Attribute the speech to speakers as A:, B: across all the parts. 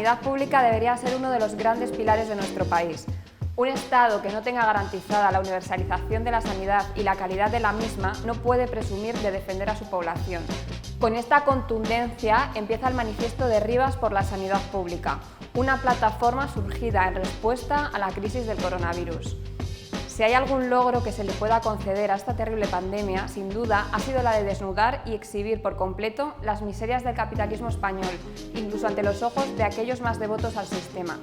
A: sanidad pública debería ser uno de los grandes pilares de nuestro país. Un Estado que no tenga garantizada la universalización de la sanidad y la calidad de la misma no puede presumir de defender a su población. Con esta contundencia empieza el Manifiesto de Rivas por la Sanidad Pública, una plataforma surgida en respuesta a la crisis del coronavirus. Si hay algún logro que se le pueda conceder a esta terrible pandemia, sin duda, ha sido la de desnudar y exhibir por completo las miserias del capitalismo español, incluso ante los ojos de aquellos más devotos al sistema.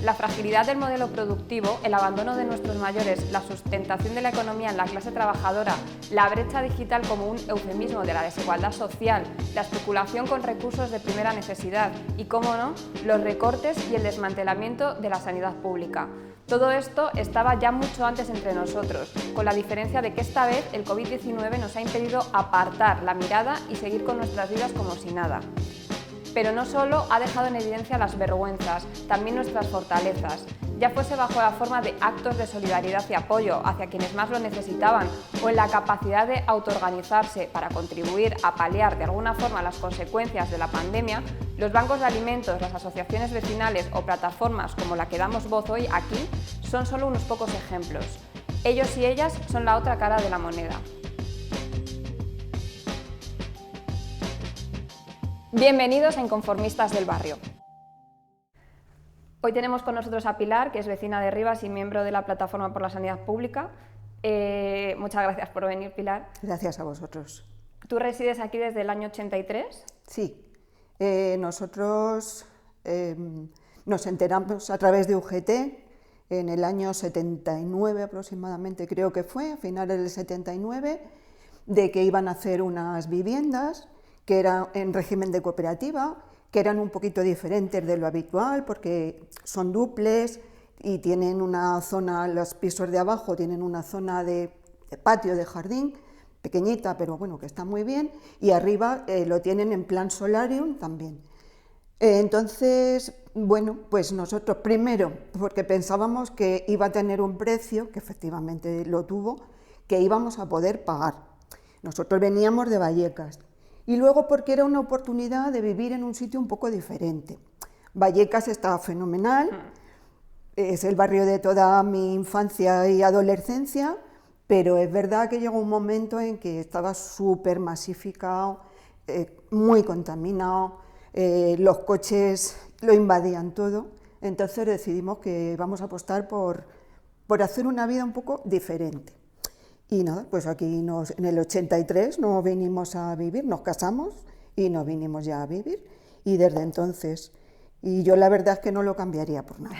A: La fragilidad del modelo productivo, el abandono de nuestros mayores, la sustentación de la economía en la clase trabajadora, la brecha digital como un eufemismo de la desigualdad social, la especulación con recursos de primera necesidad y, cómo no, los recortes y el desmantelamiento de la sanidad pública. Todo esto estaba ya mucho antes entre nosotros, con la diferencia de que esta vez el COVID-19 nos ha impedido apartar la mirada y seguir con nuestras vidas como si nada. Pero no solo ha dejado en evidencia las vergüenzas, también nuestras fortalezas, ya fuese bajo la forma de actos de solidaridad y apoyo hacia quienes más lo necesitaban o en la capacidad de autoorganizarse para contribuir a paliar de alguna forma las consecuencias de la pandemia. Los bancos de alimentos, las asociaciones vecinales o plataformas como la que damos voz hoy aquí son solo unos pocos ejemplos. Ellos y ellas son la otra cara de la moneda. Bienvenidos a Inconformistas del Barrio. Hoy tenemos con nosotros a Pilar, que es vecina de Rivas y miembro de la Plataforma por la Sanidad Pública. Muchas gracias por venir, Pilar.
B: Gracias a vosotros.
A: ¿Tú resides aquí desde el año 83?
B: Sí, nosotros nos enteramos a través de UGT en el año 79 aproximadamente, creo que fue, a finales del 79, de que iban a hacer unas viviendas que eran en régimen de cooperativa, que eran un poquito diferentes de lo habitual porque son dúplex y tienen una zona, los pisos de abajo tienen una zona de patio, de jardín, pequeñita, pero bueno, que está muy bien, y arriba lo tienen en plan solarium también. Entonces, bueno, pues nosotros primero, porque pensábamos que iba a tener un precio, que efectivamente lo tuvo, que íbamos a poder pagar. Nosotros veníamos de Vallecas. Y luego porque era una oportunidad de vivir en un sitio un poco diferente. Vallecas estaba fenomenal, es el barrio de toda mi infancia y adolescencia, pero es verdad que llegó un momento en que estaba súper masificado, muy contaminado, los coches lo invadían todo, entonces decidimos que vamos a apostar por hacer una vida un poco diferente. Y nada, pues aquí en el 83 nos vinimos a vivir, nos casamos y nos vinimos ya a vivir. Y desde entonces, y yo la verdad es que no lo cambiaría por nada.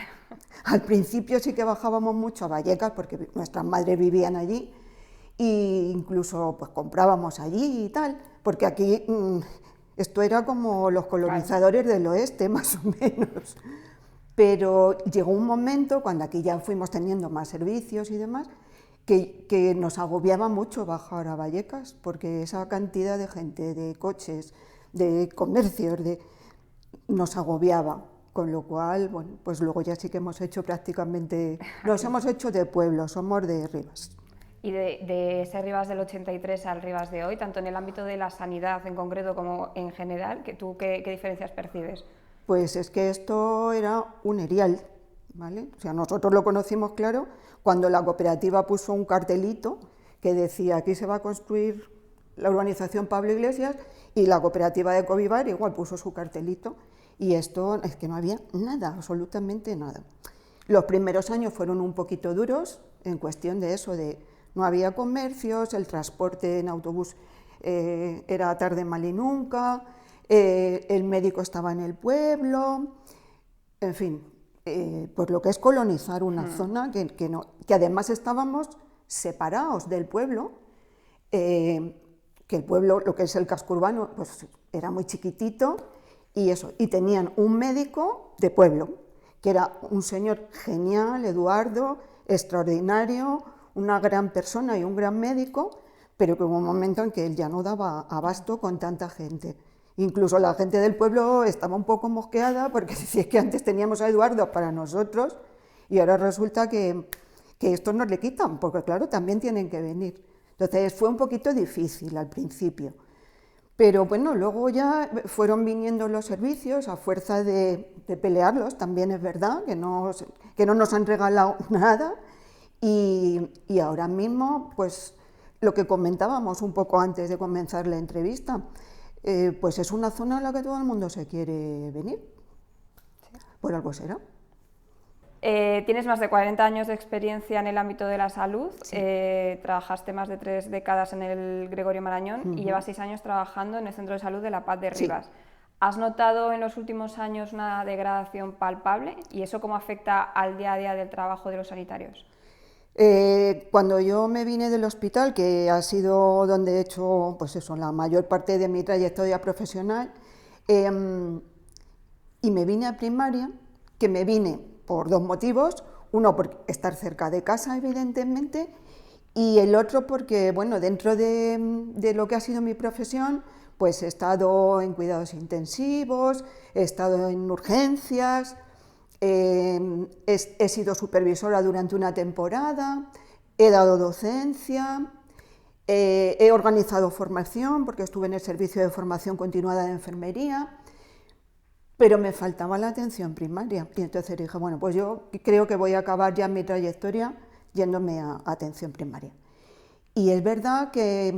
B: Al principio sí que bajábamos mucho a Vallecas porque nuestras madres vivían allí e incluso pues comprábamos allí y tal, porque aquí esto era como los colonizadores del oeste más o menos. Pero llegó un momento, cuando aquí ya fuimos teniendo más servicios y demás, que nos agobiaba mucho bajar a Vallecas, porque esa cantidad de gente, de coches, de comercios, nos agobiaba, con lo cual, bueno, pues luego ya sí que hemos hecho prácticamente, nos hemos hecho de pueblo, somos de Rivas.
A: Y de ese Rivas del 83 al Rivas de hoy, tanto en el ámbito de la sanidad en concreto como en general, ¿qué diferencias percibes?
B: Pues es que esto era un erial, ¿vale? O sea, nosotros lo conocimos claro cuando la cooperativa puso un cartelito que decía aquí se va a construir la urbanización Pablo Iglesias, y la cooperativa de Covivar igual puso su cartelito, y esto es que no había nada, absolutamente nada. Los primeros años fueron un poquito duros en cuestión de eso, de no había comercios, el transporte en autobús era tarde mal y nunca, el médico estaba en el pueblo, en fin. Pues lo que es colonizar una zona que además estábamos separados del pueblo, que el pueblo, lo que es el casco urbano, pues era muy chiquitito y tenían un médico de pueblo, que era un señor genial, Eduardo, extraordinario, una gran persona y un gran médico, pero que hubo un momento en que él ya no daba abasto con tanta gente. Incluso la gente del pueblo estaba un poco mosqueada porque si es que antes teníamos a Eduardo para nosotros y ahora resulta que esto nos le quitan, porque claro, también tienen que venir. Entonces fue un poquito difícil al principio, Pero bueno, luego ya fueron viniendo los servicios a fuerza de pelearlos, también es verdad, que no nos han regalado nada, y ahora mismo, pues lo que comentábamos un poco antes de comenzar la entrevista, pues es una zona a la que todo el mundo se quiere venir, por algo será.
A: Tienes más de 40 años de experiencia en el ámbito de la salud,
B: Sí.
A: Trabajaste más de 3 décadas en el Gregorio Marañón y llevas 6 años trabajando en el Centro de Salud de La Paz de Rivas.
B: Sí.
A: ¿Has notado en los últimos años una degradación palpable y eso cómo afecta al día a día del trabajo de los sanitarios?
B: Cuando yo me vine del hospital, que ha sido donde he hecho pues eso, la mayor parte de mi trayectoria profesional, y me vine a primaria, que me vine por dos motivos, uno por estar cerca de casa, evidentemente, y el otro porque, bueno, dentro de lo que ha sido mi profesión, pues he estado en cuidados intensivos, he estado en urgencias, he sido supervisora durante una temporada, he dado docencia, he organizado formación, porque estuve en el servicio de formación continuada de enfermería, pero me faltaba la atención primaria. Y entonces dije, bueno, pues yo creo que voy a acabar ya mi trayectoria yéndome a atención primaria. Y es verdad que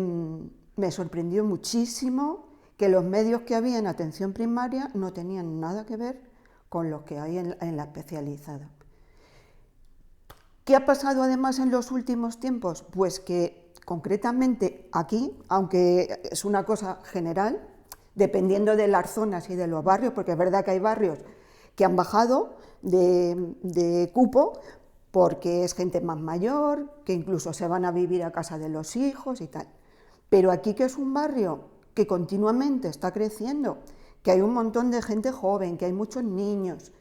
B: me sorprendió muchísimo que los medios que había en atención primaria no tenían nada que ver con los que hay en la especializada. ¿Qué ha pasado además en los últimos tiempos? Pues que concretamente aquí, aunque es una cosa general, dependiendo de las zonas y de los barrios, porque es verdad que hay barrios que han bajado de cupo porque es gente más mayor, que incluso se van a vivir a casa de los hijos y tal. Pero aquí, que es un barrio que continuamente está creciendo, que hay un montón de gente joven, que hay muchos niños,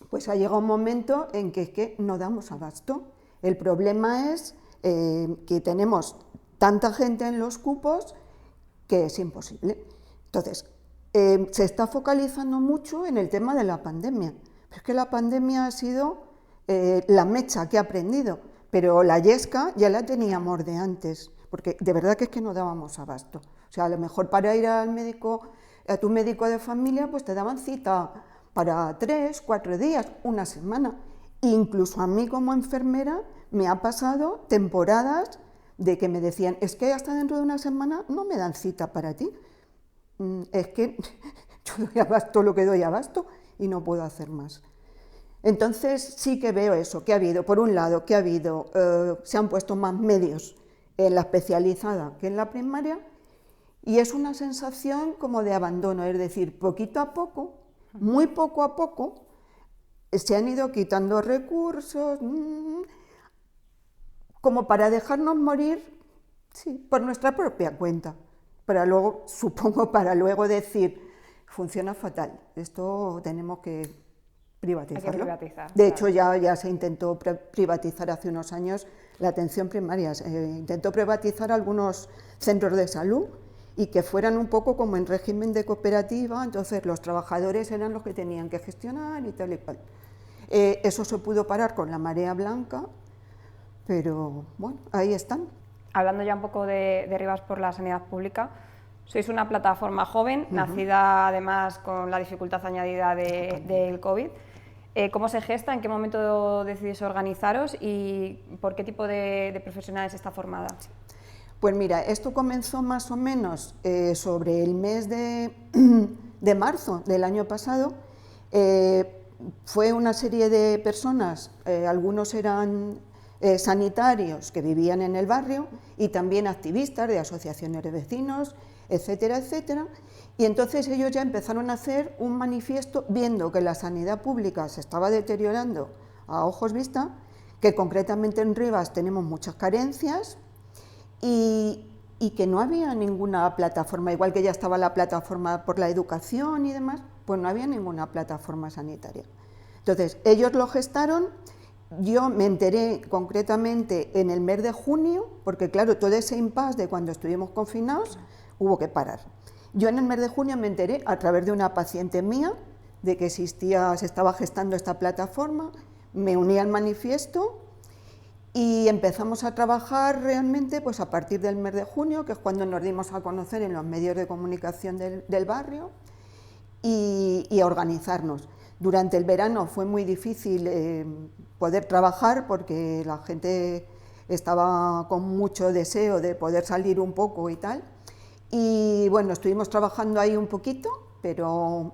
B: pues ha llegado un momento en que es que no damos abasto. El problema es que tenemos tanta gente en los cupos que es imposible. Entonces, se está focalizando mucho en el tema de la pandemia. Pero es que la pandemia ha sido la mecha que ha prendido, pero la yesca ya la teníamos de antes, porque de verdad que es que no dábamos abasto. O sea, a lo mejor para ir al médico, a tu médico de familia, pues te daban cita para 3, 4 días, una semana. Incluso a mí como enfermera me ha pasado temporadas de que me decían, es que hasta dentro de una semana no me dan cita para ti. Es que yo doy abasto lo que doy abasto y no puedo hacer más. Entonces sí que veo eso, que ha habido, por un lado, que ha habido, se han puesto más medios en la especializada que en la primaria, y es una sensación como de abandono, es decir, poquito a poco, muy poco a poco, se han ido quitando recursos, como para dejarnos morir, sí, por nuestra propia cuenta, para luego, supongo, para luego decir, funciona fatal, esto tenemos que privatizarlo.
A: Hay que privatizar,
B: de
A: claro.
B: hecho, ya se intentó privatizar hace unos años la atención primaria, se intentó privatizar algunos centros de salud y que fueran un poco como en régimen de cooperativa, entonces los trabajadores eran los que tenían que gestionar y tal y cual. Eso se pudo parar con la marea blanca, pero bueno, ahí están.
A: Hablando ya un poco de Rivas por la sanidad pública, sois una plataforma joven, nacida además con la dificultad añadida del COVID. ¿Cómo se gesta? ¿En qué momento decidís organizaros? ¿Y por qué tipo de profesionales está formada?
B: Pues mira, esto comenzó más o menos sobre el mes de marzo del año pasado. Fue una serie de personas, algunos eran sanitarios que vivían en el barrio y también activistas de asociaciones de vecinos, etcétera, etcétera. Y entonces ellos ya empezaron a hacer un manifiesto viendo que la sanidad pública se estaba deteriorando a ojos vista, que concretamente en Rivas tenemos muchas carencias y que no había ninguna plataforma, igual que ya estaba la plataforma por la educación y demás, pues no había ninguna plataforma sanitaria. Entonces ellos lo gestaron. Yo me enteré concretamente en el mes de junio, porque claro, todo ese impasse de cuando estuvimos confinados hubo que parar. Yo en el mes de junio me enteré a través de una paciente mía de que se estaba gestando esta plataforma, me uní al manifiesto Y empezamos a trabajar realmente pues a partir del mes de junio, que es cuando nos dimos a conocer en los medios de comunicación del barrio, y a organizarnos. Durante el verano fue muy difícil poder trabajar porque la gente estaba con mucho deseo de poder salir un poco y tal. Y bueno, estuvimos trabajando ahí un poquito, pero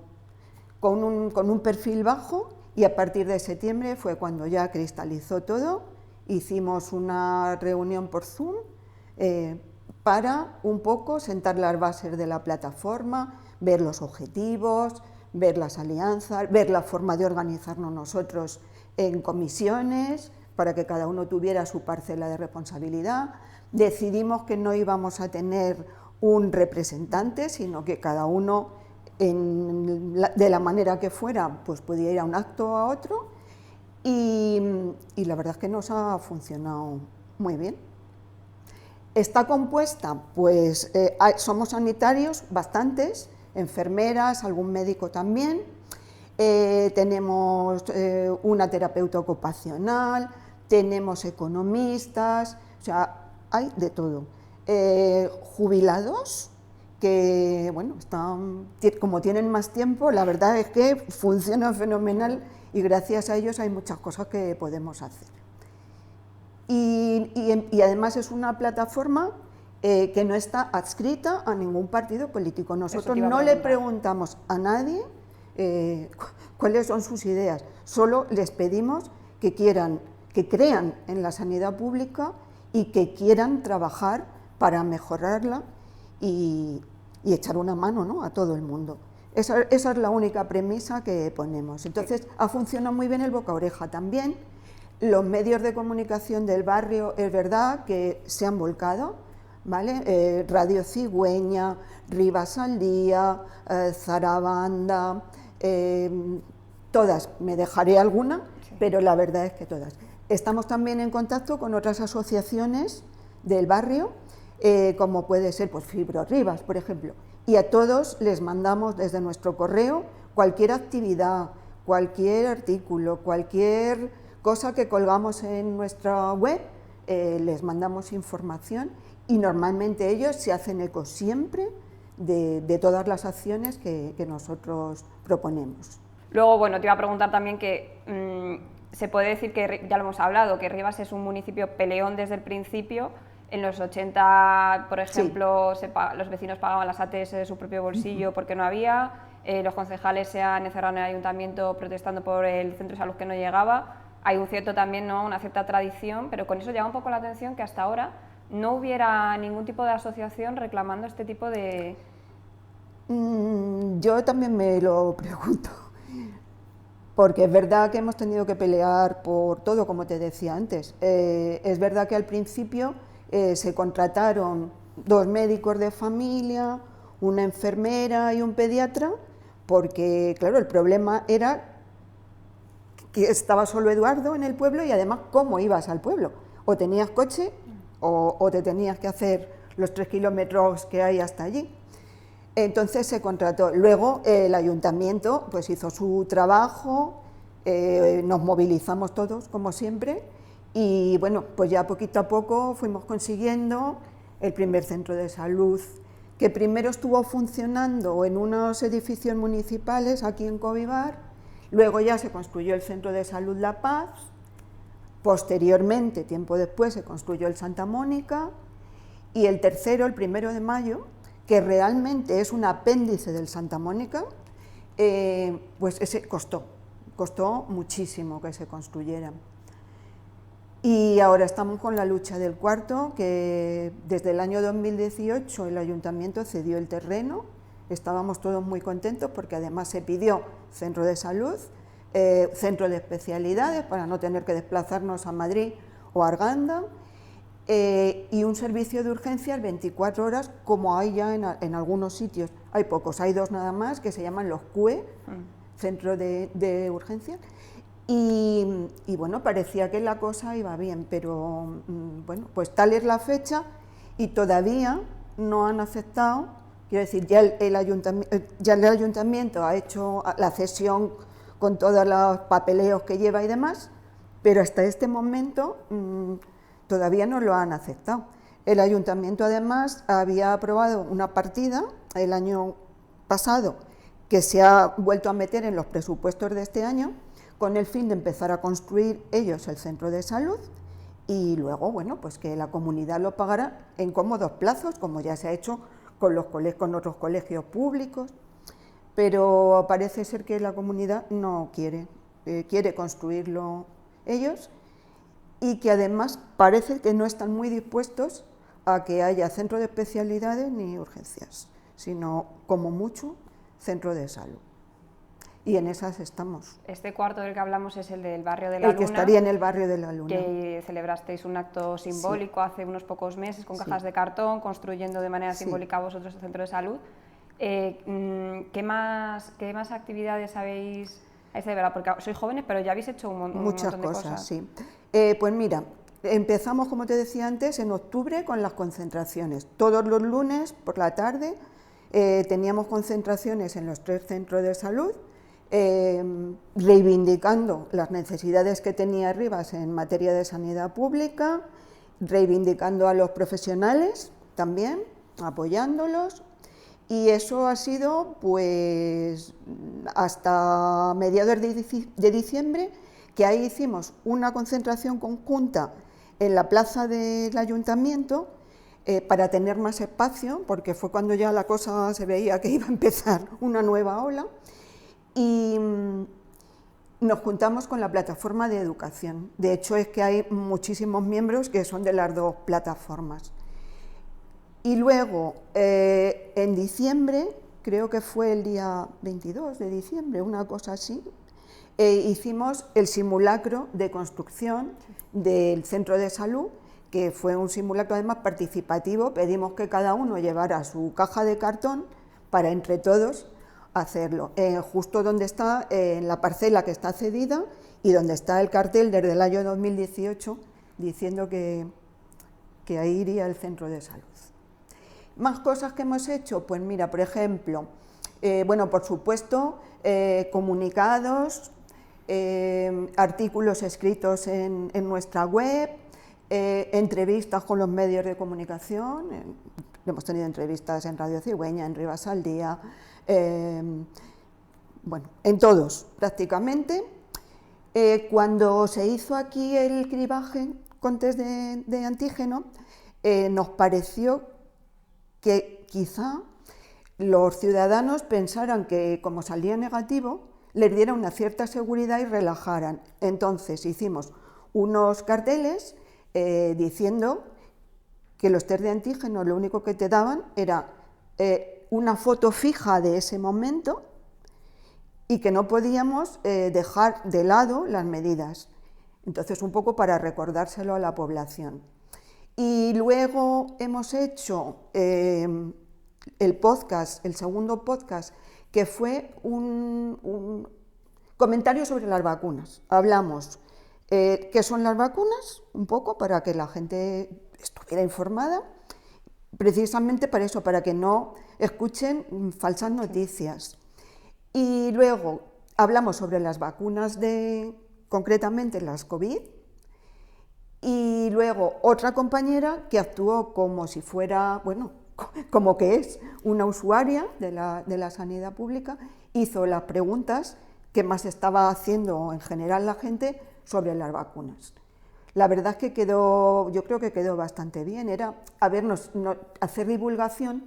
B: con un perfil bajo, y a partir de septiembre fue cuando ya cristalizó todo. Hicimos una reunión por Zoom para un poco sentar las bases de la plataforma, ver los objetivos, ver las alianzas, ver la forma de organizarnos nosotros en comisiones para que cada uno tuviera su parcela de responsabilidad. Decidimos que no íbamos a tener un representante, sino que cada uno, de la manera que fuera, pues podía ir a un acto o a otro, y la verdad es que nos ha funcionado muy bien. Está compuesta, pues somos sanitarios, bastantes, enfermeras, algún médico también, tenemos una terapeuta ocupacional, tenemos economistas, o sea, hay de todo. Jubilados, que bueno, como tienen más tiempo, la verdad es que funcionan fenomenal y gracias a ellos hay muchas cosas que podemos hacer. Y además es una plataforma que no está adscrita a ningún partido político. Nosotros no le preguntamos a nadie cuáles son sus ideas, solo les pedimos que crean en la sanidad pública y que quieran trabajar para mejorarla y echar una mano, ¿no?, a todo el mundo. Esa es la única premisa que ponemos. Entonces, ha funcionado muy bien el boca a oreja también. Los medios de comunicación del barrio, es verdad que se han volcado, ¿vale? Radio Cigüeña, Rivas al Día, Zarabanda, todas, me dejaré alguna, sí, pero la verdad es que todas. Estamos también en contacto con otras asociaciones del barrio, como puede ser pues, Fibro Rivas, por ejemplo, y a todos les mandamos desde nuestro correo cualquier actividad, cualquier artículo, cualquier cosa que colgamos en nuestra web, les mandamos información y normalmente ellos se hacen eco siempre de todas las acciones que nosotros proponemos.
A: Luego, bueno, te iba a preguntar también que se puede decir que, ya lo hemos hablado, que Rivas es un municipio peleón desde el principio. En los 80, por ejemplo, sí, los vecinos pagaban las ATS de su propio bolsillo porque no había, los concejales se han encerrado en el ayuntamiento protestando por el centro de salud que no llegaba. Hay un cierto también, ¿no?, una cierta tradición, pero con eso llama un poco la atención que hasta ahora no hubiera ningún tipo de asociación reclamando este tipo de...
B: Yo también me lo pregunto, porque es verdad que hemos tenido que pelear por todo, como te decía antes. Es verdad que al principio se contrataron 2 médicos de familia, una enfermera y un pediatra, porque claro, el problema era que estaba solo Eduardo en el pueblo y además ¿cómo ibas al pueblo? O tenías coche o te tenías que hacer los 3 kilómetros que hay hasta allí. Entonces se contrató. Luego el ayuntamiento pues hizo su trabajo, nos movilizamos todos como siempre y bueno, pues ya poquito a poco fuimos consiguiendo el primer centro de salud, que primero estuvo funcionando en unos edificios municipales aquí en Covivar. Luego ya se construyó el Centro de Salud La Paz, posteriormente, tiempo después, se construyó el Santa Mónica, y el tercero, el 1 de mayo, que realmente es un apéndice del Santa Mónica, pues ese costó muchísimo que se construyera. Y ahora estamos con la lucha del cuarto, que desde el año 2018 el ayuntamiento cedió el terreno. Estábamos todos muy contentos porque además se pidió centro de salud, centro de especialidades para no tener que desplazarnos a Madrid o a Arganda, y un servicio de urgencias 24 horas como hay ya en algunos sitios. Hay pocos, hay 2 nada más que se llaman los CUE, Centro de Urgencias, y bueno, parecía que la cosa iba bien, pero bueno, pues tal es la fecha y todavía no han aceptado. Quiero decir, ya el ayuntamiento ha hecho la cesión con todos los papeleos que lleva y demás, pero hasta este momento todavía no lo han aceptado. El ayuntamiento además había aprobado una partida el año pasado que se ha vuelto a meter en los presupuestos de este año con el fin de empezar a construir ellos el centro de salud y luego, bueno, pues que la comunidad lo pagará en cómodos plazos, como ya se ha hecho con otros colegios públicos, pero parece ser que la comunidad no quiere, quiere construirlo ellos y que además parece que no están muy dispuestos a que haya centro de especialidades ni urgencias, sino como mucho centro de salud. Y en esas estamos.
A: Este cuarto del que hablamos es el del barrio de la Luna.
B: El que estaría en el barrio de la Luna.
A: Que celebrasteis un acto simbólico hace unos pocos meses con cajas de cartón, construyendo de manera simbólica vosotros el centro de salud. ¿Qué más actividades habéis celebrado? Porque sois jóvenes, pero ya habéis hecho un montón de cosas.
B: Muchas cosas, sí. Pues mira, empezamos, como te decía antes, en octubre con las concentraciones. Todos los lunes por la tarde teníamos concentraciones en los 3 centros de salud, reivindicando las necesidades que tenía Rivas en materia de sanidad pública, reivindicando a los profesionales también, apoyándolos, y eso ha sido pues hasta mediados de diciembre, que ahí hicimos una concentración conjunta en la plaza del ayuntamiento para tener más espacio, porque fue cuando ya la cosa se veía que iba a empezar una nueva ola, y nos juntamos con la plataforma de educación. De hecho, es que hay muchísimos miembros que son de las 2 plataformas. Y luego, en diciembre, creo que fue el día 22 de diciembre, una cosa así, hicimos el simulacro de construcción del centro de salud, que fue un simulacro además participativo. Pedimos que cada uno llevara su caja de cartón para entre todos hacerlo, justo donde está, en la parcela que está cedida y donde está el cartel desde el año 2018 diciendo que ahí iría el centro de salud. Más cosas que hemos hecho, pues mira, por ejemplo, bueno, por supuesto, comunicados, artículos escritos en nuestra web, entrevistas con los medios de comunicación, hemos tenido entrevistas en Radio Cigüeña, en Rivas al Día, bueno, en todos prácticamente. Cuando se hizo aquí el cribaje con test de antígeno, nos pareció que quizá los ciudadanos pensaran que como salía negativo, les diera una cierta seguridad y relajaran. Entonces hicimos unos carteles diciendo que los test de antígeno lo único que te daban era una foto fija de ese momento y que no podíamos dejar de lado las medidas. Entonces, un poco para recordárselo a la población. Y luego hemos hecho el podcast, el segundo podcast, que fue un comentario sobre las vacunas. Hablamos qué son las vacunas, un poco para que la gente estuviera informada, precisamente para eso, para que no escuchen falsas noticias. Y luego hablamos sobre las vacunas concretamente las COVID, y luego otra compañera que actuó como si fuera, bueno, como que es una usuaria de la sanidad pública, hizo las preguntas que más estaba haciendo en general la gente sobre las vacunas. La verdad es que yo creo que quedó bastante bien, era hacer divulgación,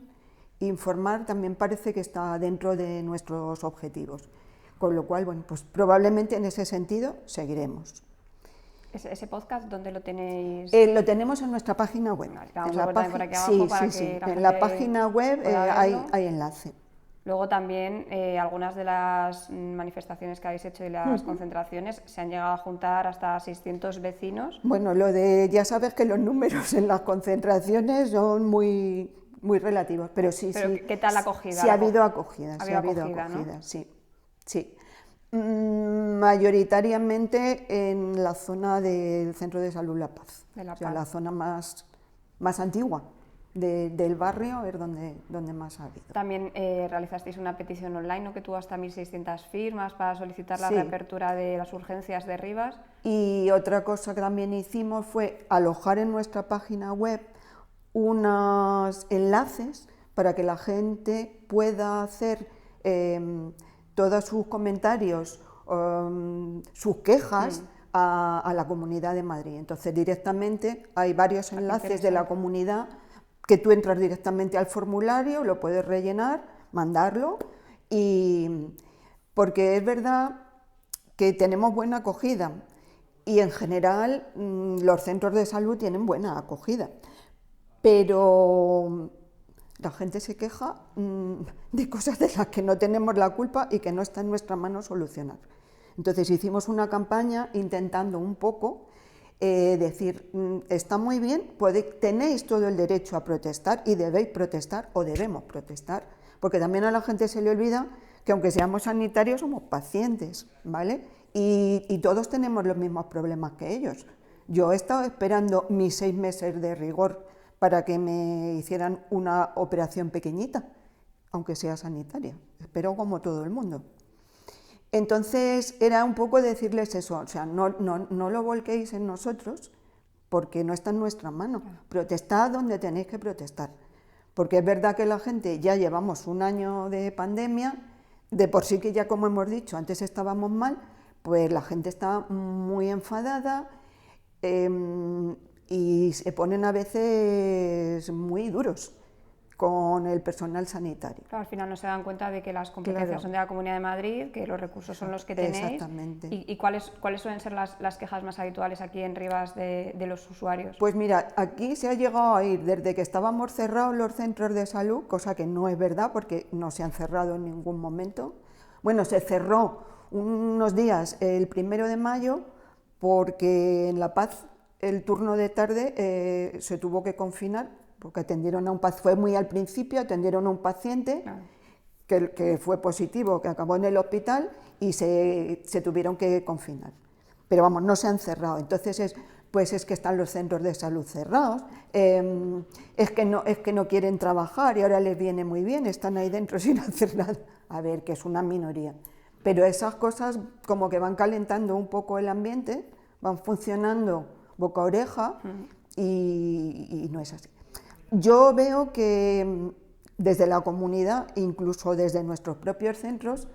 B: informar, también parece que está dentro de nuestros objetivos, con lo cual, bueno, pues probablemente en ese sentido seguiremos.
A: ¿Ese podcast dónde lo tenéis?
B: Lo tenemos en nuestra página web.
A: Vale, vamos a poner por aquí abajo para que
B: en la página web hay enlace.
A: Luego también algunas de las manifestaciones que habéis hecho y las concentraciones se han llegado a juntar hasta 600 vecinos.
B: Bueno, ya sabes que los números en las concestraciones son muy relativos, pero sí.
A: ¿Qué tal la acogida?
B: Sí, ha habido acogida,
A: ¿no?
B: Sí. Mayoritariamente en la zona del Centro de Salud La Paz,
A: de La Paz.
B: O sea, la zona más antigua del barrio es donde más ha habido.
A: También realizasteis una petición online, ¿no?, que tuvo hasta 1.600 firmas para solicitar la
B: Sí.
A: reapertura de las urgencias de Rivas.
B: Y otra cosa que también hicimos fue alojar en nuestra página web unos enlaces para que la gente pueda hacer todos sus comentarios, sus quejas a la Comunidad de Madrid. Entonces directamente hay varios enlaces de la comunidad que tú entras directamente al formulario, lo puedes rellenar, mandarlo, y porque es verdad que tenemos buena acogida y en general los centros de salud tienen buena acogida, pero la gente se queja de cosas de las que no tenemos la culpa y que no está en nuestra mano solucionar. Entonces hicimos una campaña intentando un poco decir, está muy bien, tenéis todo el derecho a protestar y debéis protestar o debemos protestar, porque también a la gente se le olvida que aunque seamos sanitarios somos pacientes, ¿vale? Y todos tenemos los mismos problemas que ellos. Yo he estado esperando mis 6 meses de rigor para que me hicieran una operación pequeñita, aunque sea sanitaria, espero como todo el mundo. Entonces era un poco decirles eso, o sea, no lo volquéis en nosotros porque no está en nuestra mano. Protestad donde tenéis que protestar, porque es verdad que la gente ya llevamos un año de pandemia, de por sí que ya, como hemos dicho, antes estábamos mal, pues la gente está muy enfadada y se ponen a veces muy duros con el personal sanitario.
A: Claro, al final no se dan cuenta de que las competencias son de la Comunidad de Madrid, que los recursos son los que tenéis.
B: Exactamente.
A: ¿Y cuáles suelen ser las quejas más habituales aquí en Rivas de los usuarios?
B: Pues mira, aquí se ha llegado a ir desde que estábamos cerrados los centros de salud, cosa que no es verdad porque no se han cerrado en ningún momento. Bueno, se cerró unos días el 1 de mayo porque en La Paz el turno de tarde se tuvo que confinar porque atendieron a un paciente, fue muy al principio, atendieron a un paciente que fue positivo, que acabó en el hospital y se tuvieron que confinar. Pero vamos, no se han cerrado, entonces es que están los centros de salud cerrados, es que no quieren trabajar y ahora les viene muy bien, están ahí dentro sin hacer nada. A ver, que es una minoría. Pero esas cosas como que van calentando un poco el ambiente, van funcionando boca a oreja y no es así. Yo veo que desde la comunidad, incluso desde nuestros propios centros,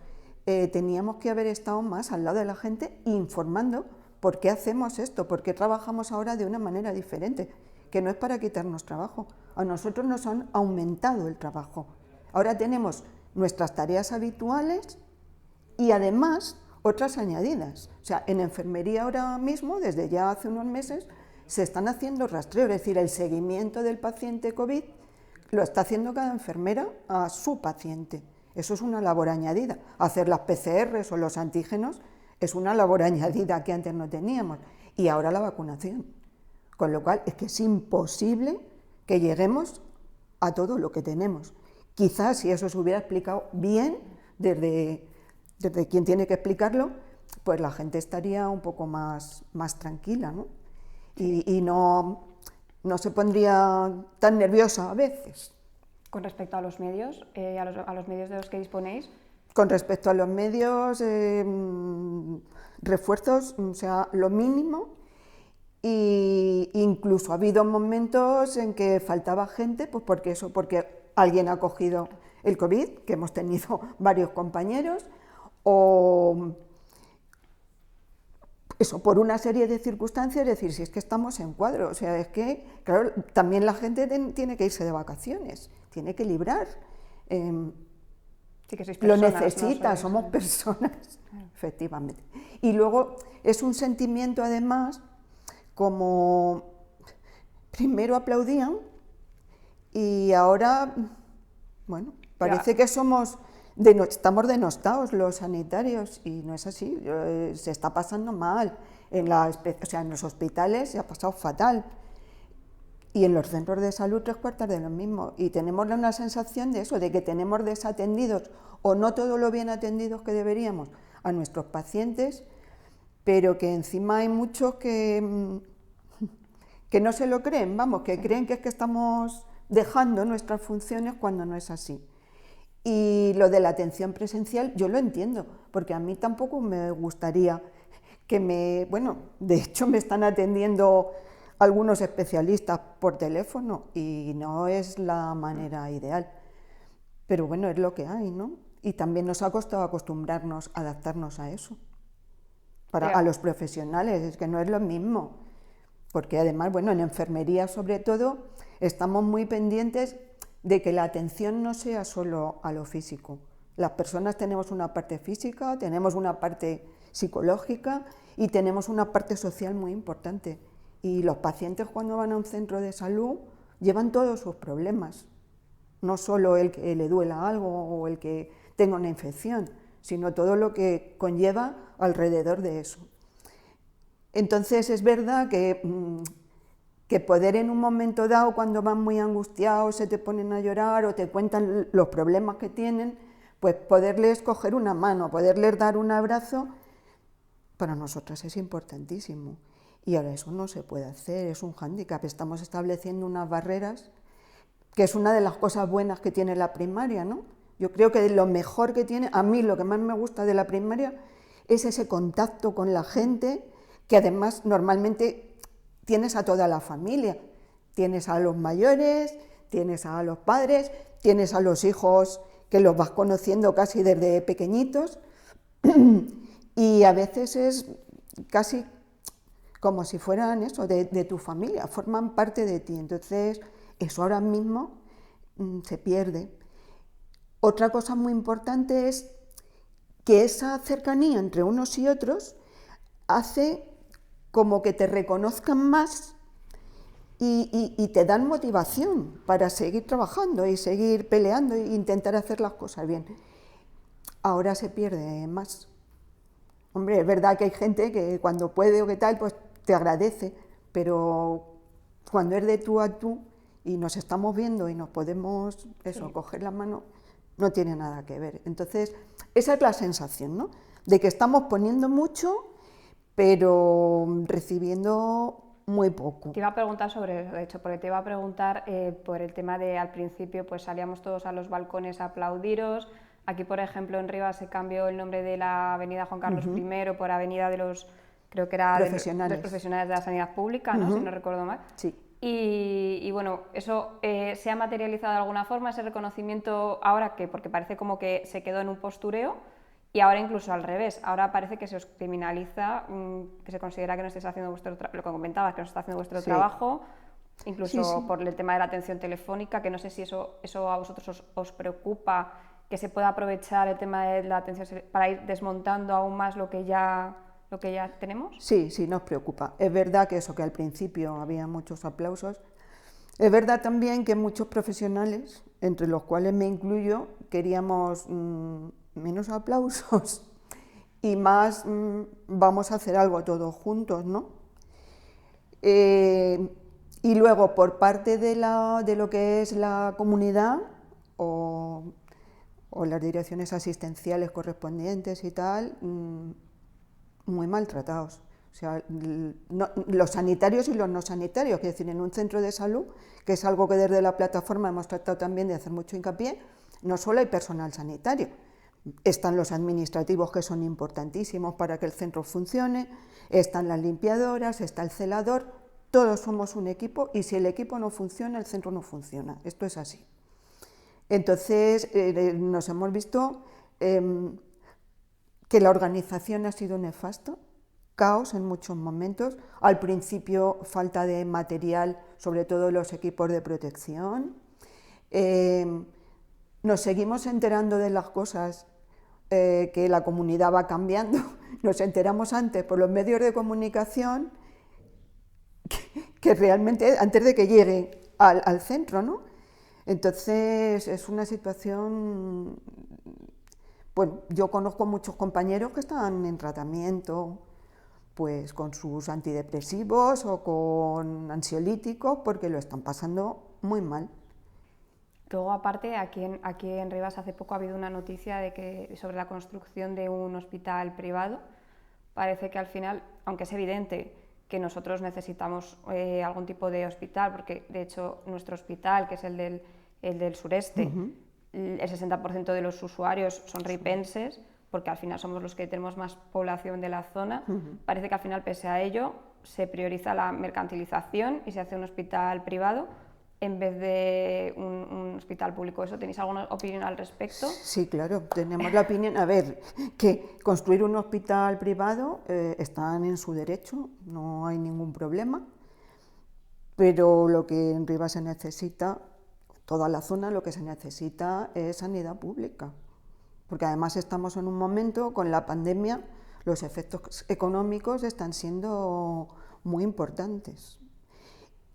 B: teníamos que haber estado más al lado de la gente informando por qué hacemos esto, por qué trabajamos ahora de una manera diferente, que no es para quitarnos trabajo. A nosotros nos han aumentado el trabajo. Ahora tenemos nuestras tareas habituales y además otras añadidas. O sea, en enfermería ahora mismo, desde ya hace unos meses, se están haciendo rastreos, es decir, el seguimiento del paciente COVID lo está haciendo cada enfermera a su paciente. Eso es una labor añadida. Hacer las PCRs o los antígenos es una labor añadida que antes no teníamos. Y ahora la vacunación. Con lo cual es que es imposible que lleguemos a todo lo que tenemos. Quizás si eso se hubiera explicado bien desde quien tiene que explicarlo, pues la gente estaría un poco más tranquila, ¿no? Y no se pondría tan nerviosa a veces.
A: Con respecto a los medios, a los medios de los que disponéis.
B: Con respecto a los medios, refuerzos, o sea, lo mínimo, e incluso ha habido momentos en que faltaba gente, pues porque alguien ha cogido el COVID, que hemos tenido varios compañeros, o eso, por una serie de circunstancias, es decir, si es que estamos en cuadro, o sea, es que, claro, también la gente tiene que irse de vacaciones, tiene que librar,
A: sí que sois personas,
B: lo necesita,
A: ¿no?
B: somos personas, efectivamente. Y luego es un sentimiento además, como primero aplaudían y ahora, bueno, parece que estamos denostados los sanitarios y no es así, se está pasando mal, en los hospitales se ha pasado fatal y en los centros de salud 3/4 de lo mismo y tenemos una sensación de eso, de que tenemos desatendidos o no todo lo bien atendidos que deberíamos a nuestros pacientes, pero que encima hay muchos que no se lo creen, vamos, que creen que es que estamos dejando nuestras funciones cuando no es así. Y lo de la atención presencial yo lo entiendo, porque a mí tampoco me gustaría bueno, de hecho me están atendiendo algunos especialistas por teléfono y no es la manera ideal. Pero bueno, es lo que hay, ¿no? Y también nos ha costado acostumbrarnos, adaptarnos a eso. A los profesionales, es que no es lo mismo. Porque además, bueno, en enfermería sobre todo, estamos muy pendientes de que la atención no sea solo a lo físico. Las personas tenemos una parte física, tenemos una parte psicológica y tenemos una parte social muy importante. Y los pacientes cuando van a un centro de salud llevan todos sus problemas. No solo el que le duela algo o el que tenga una infección, sino todo lo que conlleva alrededor de eso. Entonces es verdad que poder en un momento dado, cuando van muy angustiados, se te ponen a llorar o te cuentan los problemas que tienen, pues poderles coger una mano, poderles dar un abrazo, para nosotras es importantísimo. Y ahora eso no se puede hacer, es un hándicap, estamos estableciendo unas barreras, que es una de las cosas buenas que tiene la primaria, ¿no? Yo creo que lo mejor que tiene, a mí lo que más me gusta de la primaria es ese contacto con la gente, que además normalmente tienes a toda la familia, tienes a los mayores, tienes a los padres, tienes a los hijos que los vas conociendo casi desde pequeñitos y a veces es casi como si fueran eso, de tu familia, forman parte de ti, entonces eso ahora mismo se pierde. Otra cosa muy importante es que esa cercanía entre unos y otros hace como que te reconozcan más y te dan motivación para seguir trabajando y seguir peleando e intentar hacer las cosas bien. Ahora se pierde más. Hombre, es verdad que hay gente que cuando puede o qué tal, pues te agradece, pero cuando es de tú a tú y nos estamos viendo y nos podemos coger la mano, no tiene nada que ver. Entonces, esa es la sensación, ¿no? De que estamos poniendo mucho, pero recibiendo muy poco.
A: Te iba a preguntar sobre eso, de hecho, porque te iba a preguntar por el tema de, al principio, pues salíamos todos a los balcones a aplaudiros. Aquí, por ejemplo, en Rivas se cambió el nombre de la avenida Juan Carlos I por Avenida de los, creo que era
B: profesionales.
A: De los profesionales de la sanidad pública, ¿no? Si no recuerdo mal.
B: Sí.
A: Y bueno, eso se ha materializado de alguna forma, ese reconocimimo ahora, porque parece como que se quedó en un postureo, y ahora incluso al revés, ahora parece que se os criminaliza, que se considera que no estáis haciendo vuestro trabajo, lo que comentabas, que no se está haciendo vuestro trabajo, incluso por el tema de la atención telefónica, que no sé si eso a vosotros os preocupa, que se pueda aprovechar el tema de la atención para ir desmontando aún más lo que ya tenemos.
B: Sí, nos preocupa. Es verdad que eso, que al principio había muchos aplausos. Es verdad también que muchos profesionales, entre los cuales me incluyo, queríamos menos aplausos y más vamos a hacer algo todos juntos, ¿no? Y luego, por parte de lo que es la comunidad o las direcciones asistenciales correspondientes y tal, muy maltratados. O sea, los sanitarios y los no sanitarios, es decir, en un centro de salud, que es algo que desde la plataforma hemos tratado también de hacer mucho hincapié, no solo hay personal sanitario, están los administrativos, que son importantísimos para que el centro funcione, están las limpiadoras, está el celador, todos somos un equipo y si el equipo no funciona, el centro no funciona, esto es así. Entonces, nos hemos visto que la organización ha sido nefasta, caos en muchos momentos, al principio falta de material, sobre todo los equipos de protección, nos seguimos enterando de las cosas que la comunidad va cambiando, nos enteramos antes por los medios de comunicación que realmente antes de que llegue al centro, ¿no? Entonces es una situación, bueno, yo conozco muchos compañeros que están en tratamiento, pues con sus antidepresivos o con ansiolíticos, porque lo están pasando muy mal.
A: Luego, aparte, aquí en Rivas hace poco ha habido una noticia sobre la construcción de un hospital privado. Parece que al final, aunque es evidente que nosotros necesitamos algún tipo de hospital, porque de hecho nuestro hospital, que es el del sureste, el 60% de los usuarios son ripenses, porque al final somos los que tenemos más población de la zona. Parece que al final, pese a ello, se prioriza la mercantilización y se hace un hospital privado en vez de un hospital público. ¿Eso tenéis alguna opinión al respecto?
B: Sí, claro, tenemos la opinión. A ver, que construir un hospital privado están en su derecho, no hay ningún problema, pero lo que en Rivas se necesita, toda la zona, lo que se necesita es sanidad pública, porque además estamos en un momento con la pandemia, los efectos económicos están siendo muy importantes.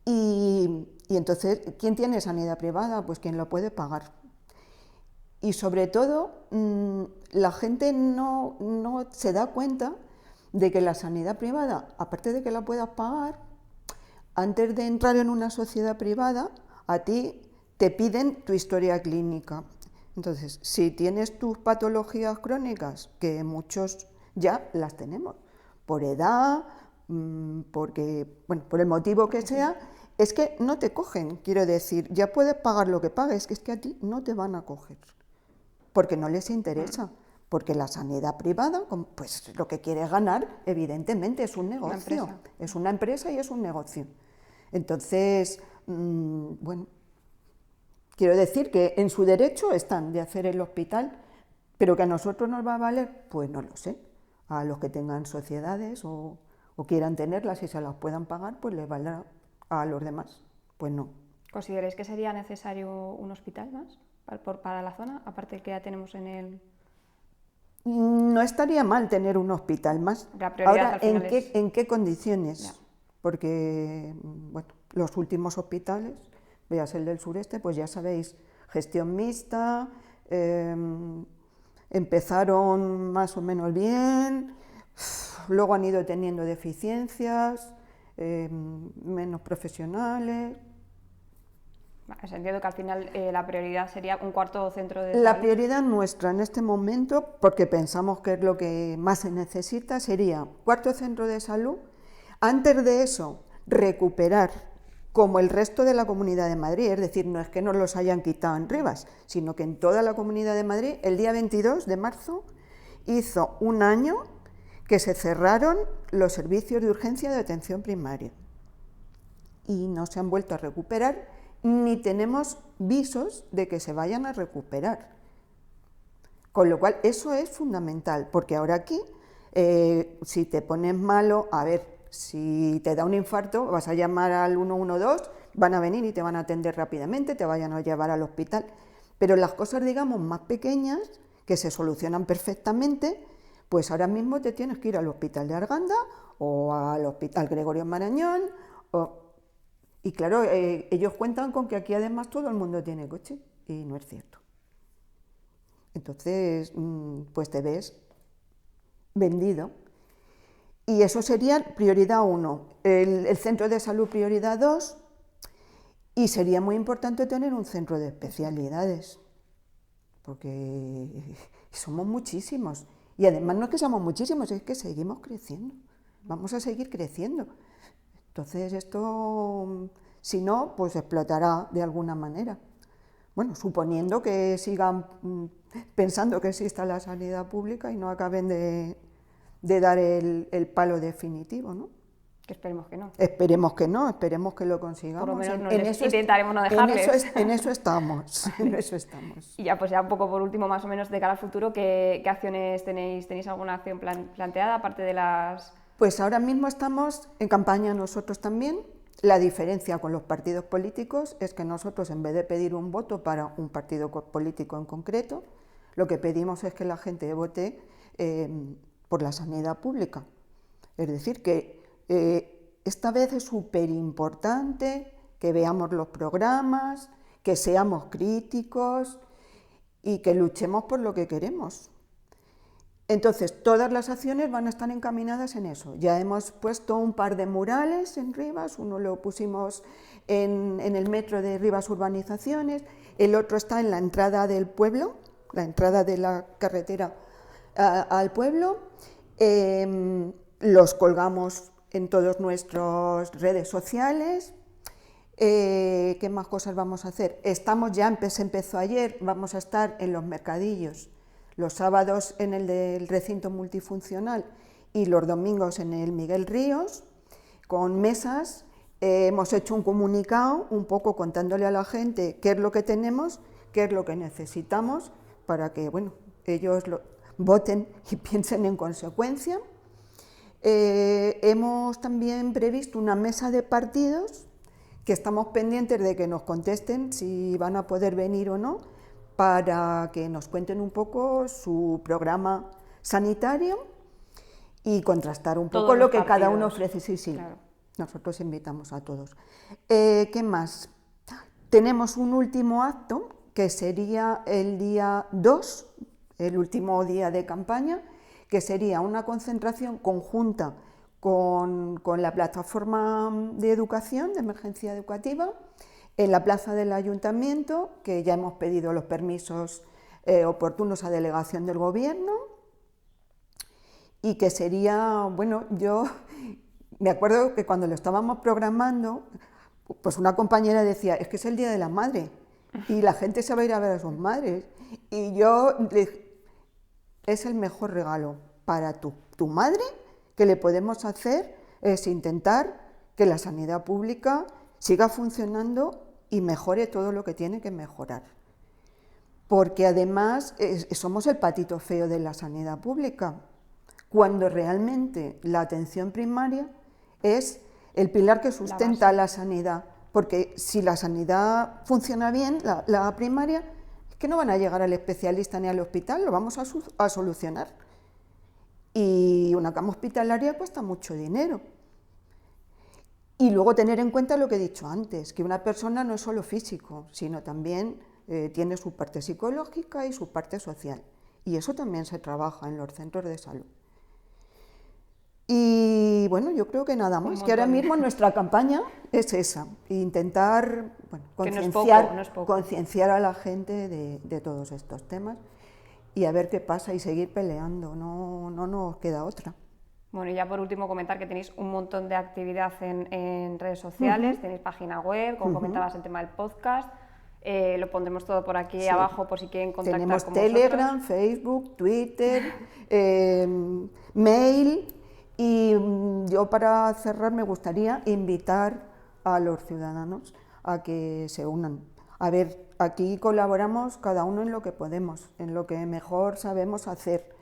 B: Y entonces, ¿quién tiene sanidad privada? Pues quien lo puede pagar. Y sobre todo, la gente no se da cuenta de que la sanidad privada, aparte de que la puedas pagar, antes de entrar en una sociedad privada, a ti te piden tu historia clínica. Entonces, si tienes tus patologías crónicas, que muchos ya las tenemos, por edad, porque, bueno, por el motivo que sea, es que no te cogen, quiero decir, ya puedes pagar lo que pagues, que es que a ti no te van a coger, porque no les interesa, porque la sanidad privada, pues lo que quiere ganar, evidentemente, es un negocio, es una empresa y es un negocio. Entonces, bueno, quiero decir que en su derecho están de hacer el hospital, pero que a nosotros nos va a valer, pues no lo sé, a los que tengan sociedades o quieran tenerlas y se las puedan pagar, pues les valdrá. A los demás, pues no.
A: ¿Consideráis que sería necesario un hospital más para la zona, aparte del que ya tenemos en el...?
B: No estaría mal tener un hospital más.
A: La prioridad
B: ahora,
A: al final
B: ¿en qué condiciones?
A: Ya.
B: Porque, bueno, los últimos hospitales, veas el del sureste, pues ya sabéis, gestión mixta, empezaron más o menos bien, luego han ido teniendo deficiencias, menos profesionales.
A: Entiendo que al final la prioridad sería un cuarto centro de salud.
B: La prioridad nuestra en este momento, porque pensamos que es lo que más se necesita, sería cuarto centro de salud. Antes de eso, recuperar como el resto de la Comunidad de Madrid, es decir, no es que nos los hayan quitado en Rivas, sino que en toda la Comunidad de Madrid, el día 22 de marzo, hizo un año que se cerraron los servicios de urgencia de atención primaria y no se han vuelto a recuperar, ni tenemos visos de que se vayan a recuperar. Con lo cual, eso es fundamental, porque ahora aquí, si te pones malo, a ver, si te da un infarto, vas a llamar al 112, van a venir y te van a atender rápidamente, te vayan a llevar al hospital, pero las cosas, digamos, más pequeñas, que se solucionan perfectamente, pues ahora mismo te tienes que ir al hospital de Arganda o al hospital Gregorio Marañón. Y claro, ellos cuentan con que aquí además todo el mundo tiene coche y no es cierto. Entonces, pues te ves vendido. Y eso sería prioridad 1, el centro de salud prioridad 2, y sería muy importante tener un centro de especialidades, porque somos muchísimos. Y además no es que seamos muchísimos, es que seguimos creciendo, vamos a seguir creciendo. Entonces esto, si no, pues explotará de alguna manera. Bueno, suponiendo que sigan pensando que exista la sanidad pública y no acaben de dar el palo definitivo, ¿no?
A: Que esperemos que no.
B: Esperemos que no, esperemos que lo consigamos.
A: Por lo menos intentaremos no dejarles.
B: En eso estamos, en eso estamos.
A: Y ya, pues ya un poco por último, más o menos de cara al futuro, ¿qué acciones tenéis? ¿Tenéis alguna acción planteada, aparte de las...?
B: Pues ahora mismo estamos en campaña nosotros también. La diferencia con los partidos políticos es que nosotros, en vez de pedir un voto para un partido político en concreto, lo que pedimos es que la gente vote por la sanidad pública. Es decir, que esta vez es súper importante que veamos los programas, que seamos críticos y que luchemos por lo que queremos. Entonces, todas las acciones van a estar encaminadas en eso. Ya hemos puesto un par de murales en Rivas, uno lo pusimos en el metro de Rivas Urbanizaciones, el otro está en la entrada del pueblo, la entrada de la carretera al pueblo. Los colgamos en todas nuestras redes sociales. ¿Qué más cosas vamos a hacer? Se empezó ayer, vamos a estar en los mercadillos, los sábados en el del recinto multifuncional y los domingos en el Miguel Ríos, con mesas. Hemos hecho un comunicado un poco contándole a la gente qué es lo que tenemos, qué es lo que necesitamos, para que ellos voten y piensen en consecuencia. Hemos también previsto una mesa de partidos que estamos pendientes de que nos contesten si van a poder venir o no, para que nos cuenten un poco su programa sanitario y contrastar un poco lo que cada uno ofrece. Sí, claro. Nosotros invitamos a todos. ¿Qué más? Tenemos un último acto, que sería el día 2, el último día de campaña, que sería una concentración conjunta con la plataforma de educación, de emergencia educativa, en la plaza del ayuntamiento, que ya hemos pedido los permisos oportunos a delegación del gobierno, y que sería, yo me acuerdo que cuando lo estábamos programando, pues una compañera decía, es que es el Día de la Madre, y la gente se va a ir a ver a sus madres, y yo le dije, es el mejor regalo para tu madre que le podemos hacer, es intentar que la sanidad pública siga funcionando y mejore todo lo que tiene que mejorar. Porque además somos el patito feo de la sanidad pública, cuando realmente la atención primaria es el pilar que sustenta la sanidad. Porque si la sanidad funciona bien, la primaria, es que no van a llegar al especialista ni al hospital, lo vamos a solucionar. Y una cama hospitalaria cuesta mucho dinero. Y luego tener en cuenta lo que he dicho antes, que una persona no es solo físico, sino también tiene su parte psicológica y su parte social. Y eso también se trabaja en los centros de salud. Y yo creo que nada más, que ahora mismo nuestra campaña es esa, intentar concienciar a la gente de todos estos temas y a ver qué pasa y seguir peleando, no nos queda otra.
A: Bueno, y ya por último comentar que tenéis un montón de actividad en redes sociales, tenéis página web, como comentabas el tema del podcast, lo pondremos todo por aquí abajo por si quieren contactar con vosotros.
B: Tenemos Telegram, Facebook, Twitter, mail, y yo para cerrar me gustaría invitar a los ciudadanos a que se unan. A ver, aquí colaboramos cada uno en lo que podemos, en lo que mejor sabemos hacer,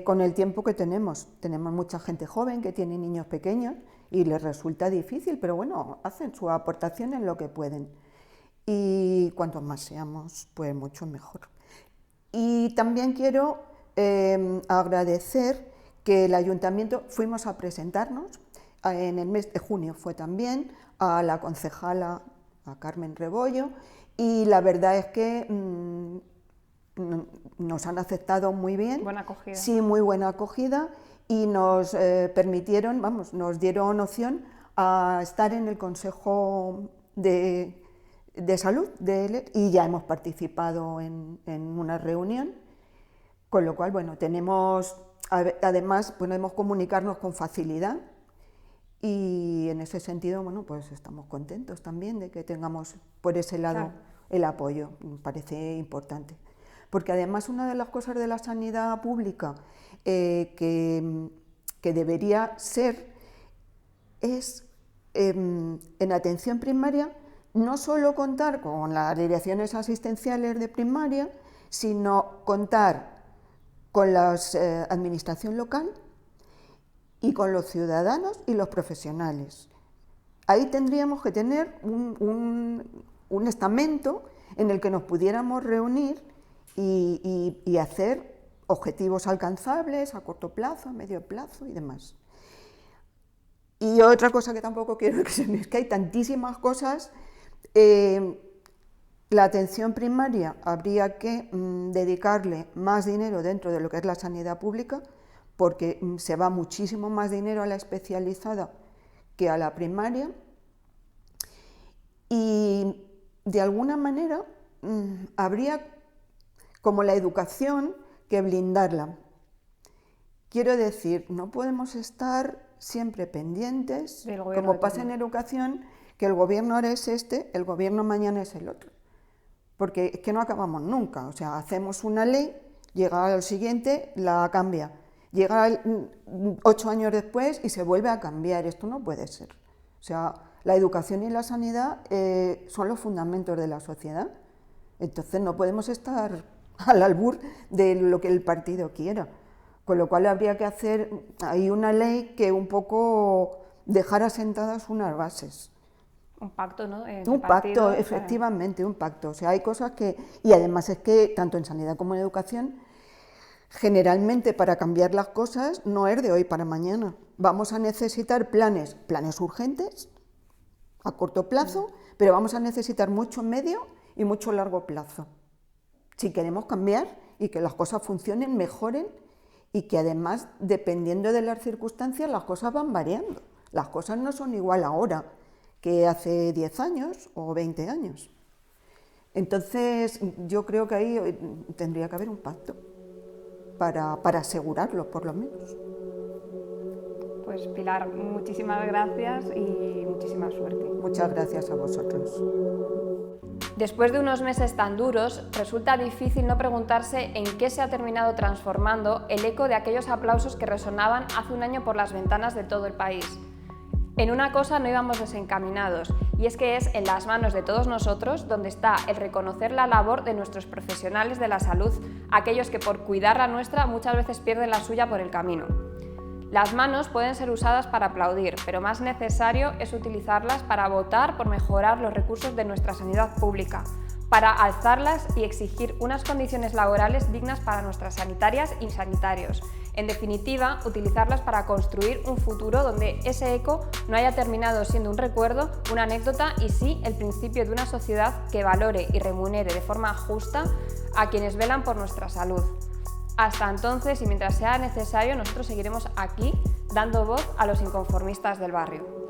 B: con el tiempo que tenemos. Tenemos mucha gente joven que tiene niños pequeños y les resulta difícil, pero hacen su aportación en lo que pueden. Y cuanto más seamos, pues mucho mejor. Y también quiero agradecer que el ayuntamiento fuimos a presentarnos, en el mes de junio fue también, a la concejala, a Carmen Rebollo, y la verdad es que nos han aceptado muy bien.
A: Buena acogida.
B: Sí, muy buena acogida, y nos permitieron, nos dieron opción a estar en el Consejo de Salud y ya hemos participado en una reunión, con lo cual, además podemos comunicarnos con facilidad. Y en ese sentido, pues estamos contentos también de que tengamos por ese lado el apoyo, me parece importante. Porque además una de las cosas de la sanidad pública que debería ser es en atención primaria no solo contar con las direcciones asistenciales de primaria, sino contar con la administración local y con los ciudadanos y los profesionales. Ahí tendríamos que tener un estamento en el que nos pudiéramos reunir y hacer objetivos alcanzables a corto plazo, a medio plazo y demás. Y otra cosa que tampoco quiero que se me es que hay tantísimas cosas. La atención primaria habría que dedicarle más dinero dentro de lo que es la sanidad pública, porque se va muchísimo más dinero a la especializada que a la primaria, y de alguna manera habría, como la educación, que blindarla. Quiero decir, no podemos estar siempre pendientes,
A: Del gobierno
B: como
A: de
B: pasa en
A: turno.
B: educación, que el gobierno ahora es este, el gobierno mañana es el otro. Porque es que no acabamos nunca, o sea, hacemos una ley, llega al siguiente, la cambia, llega 8 años después y se vuelve a cambiar. Esto no puede ser. O sea, la educación y la sanidad son los fundamentos de la sociedad. Entonces no podemos estar al albur de lo que el partido quiera. Con lo cual habría que hacer ahí una ley que un poco dejara sentadas unas bases.
A: Un pacto, ¿no?
B: Un pacto, efectivamente, un pacto. O sea, hay cosas que... Y además es que, tanto en sanidad como en educación, generalmente para cambiar las cosas no es de hoy para mañana. Vamos a necesitar planes urgentes, a corto plazo, pero vamos a necesitar mucho medio y mucho largo plazo. Si queremos cambiar y que las cosas funcionen, mejoren, y que además, dependiendo de las circunstancias, las cosas van variando. Las cosas no son igual ahora que hace 10 años o 20 años. Entonces, yo creo que ahí tendría que haber un pacto para asegurarlo, por lo menos.
A: Pues Pilar, muchísimas gracias y muchísima suerte.
B: Muchas gracias a vosotros.
A: Después de unos meses tan duros, resulta difícil no preguntarse en qué se ha terminado transformando el eco de aquellos aplausos que resonaban hace un año por las ventanas de todo el país. En una cosa no íbamos desencaminados, y es que es en las manos de todos nosotros donde está el reconocer la labor de nuestros profesionales de la salud, aquellos que por cuidar la nuestra muchas veces pierden la suya por el camino. Las manos pueden ser usadas para aplaudir, pero más necesario es utilizarlas para votar por mejorar los recursos de nuestra sanidad pública, para alzarlas y exigir unas condiciones laborales dignas para nuestras sanitarias y sanitarios. En definitiva, utilizarlas para construir un futuro donde ese eco no haya terminado siendo un recuerdo, una anécdota y sí el principio de una sociedad que valore y remunere de forma justa a quienes velan por nuestra salud. Hasta entonces y mientras sea necesario, nosotros seguiremos aquí dando voz a los inconformistas del barrio.